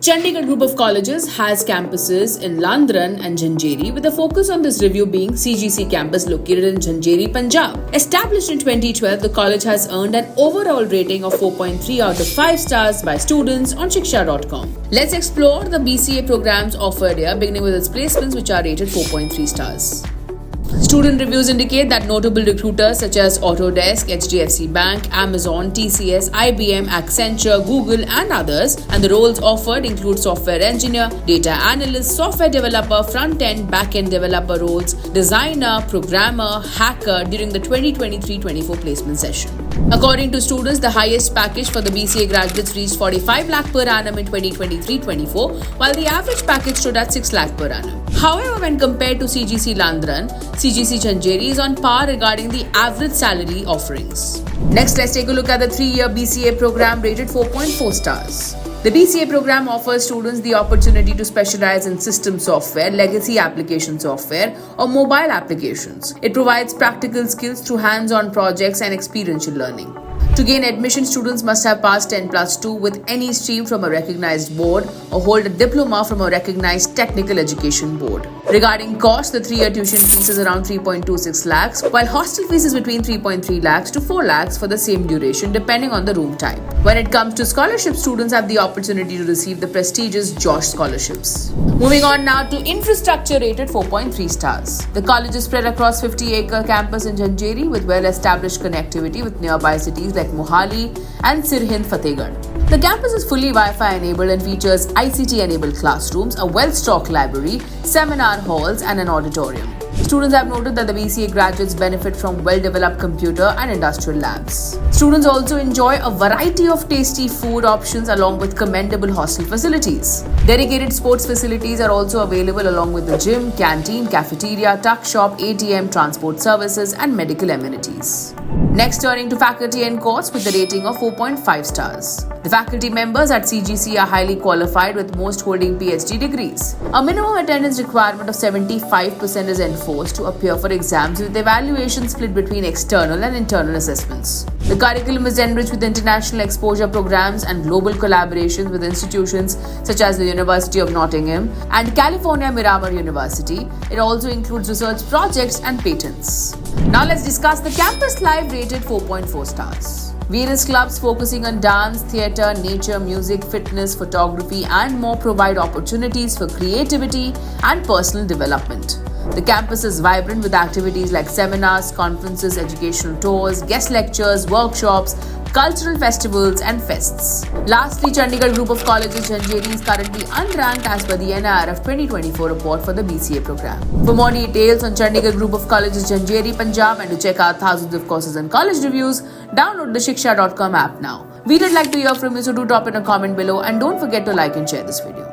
Chandigarh Group of Colleges has campuses in Landran and Janjeri, with a focus on this review being CGC campus located in Janjeri, Punjab. Established in 2012, the college has earned an overall rating of 4.3 out of 5 stars by students on Shiksha.com. Let's explore the BCA programs offered here, beginning with its placements, which are rated 4.3 stars. Student reviews indicate that notable recruiters such as Autodesk, HDFC Bank, Amazon, TCS, IBM, Accenture, Google and others, and the roles offered include software engineer, data analyst, software developer, front-end, back-end developer roles, designer, programmer, hacker during the 2023-24 placement session. According to students, the highest package for the BCA graduates reached 45 lakh per annum in 2023-24, while the average package stood at 6 lakh per annum. However, when compared to CGC Landran, CGC Janjeri is on par regarding the average salary offerings. Next, let's take a look at the 3-year BCA program rated 4.4 stars. The BCA program offers students the opportunity to specialize in system software, legacy application software, or mobile applications. It provides practical skills through hands-on projects and experiential learning. To gain admission, students must have passed 10+2 with any stream from a recognized board or hold a diploma from a recognized technical education board. Regarding cost, the 3-year tuition fees is around 3.26 lakhs, while hostel fees is between 3.3 lakhs to 4 lakhs for the same duration, depending on the room type. When it comes to scholarships, students have the opportunity to receive the prestigious Josh scholarships. Moving on now to infrastructure rated 4.3 stars. The college is spread across 50-acre campus in Janjeri with well-established connectivity with nearby cities like Mohali and Sirhind Fatehgarh. The campus is fully Wi-Fi enabled and features ICT-enabled classrooms, a well-stocked library, seminar halls and an auditorium. Students have noted that the BCA graduates benefit from well-developed computer and industrial labs. Students also enjoy a variety of tasty food options along with commendable hostel facilities. Dedicated sports facilities are also available along with the gym, canteen, cafeteria, tuck shop, ATM, transport services and medical amenities. Next, turning to faculty and course with the rating of 4.5 stars. The faculty members at CGC are highly qualified, with most holding PhD degrees. A minimum attendance requirement of 75% is enforced to appear for exams, with evaluation split between external and internal assessments. The curriculum is enriched with international exposure programs and global collaborations with institutions such as the University of Nottingham and California Miramar University. It also includes research projects and patents. Now let's discuss the campus life rated 4.4 stars. Various clubs focusing on dance, theatre, nature, music, fitness, photography and more provide opportunities for creativity and personal development. The campus is vibrant with activities like seminars, conferences, educational tours, guest lectures, workshops, cultural festivals and fests. Lastly, Chandigarh Group of Colleges Janjeri is currently unranked as per the NIRF 2024 report for the BCA program. For more details on Chandigarh Group of Colleges Janjeri, Punjab, and to check out thousands of courses and college reviews, download the Shiksha.com app now. We'd like to hear from you, so do drop in a comment below and don't forget to like and share this video.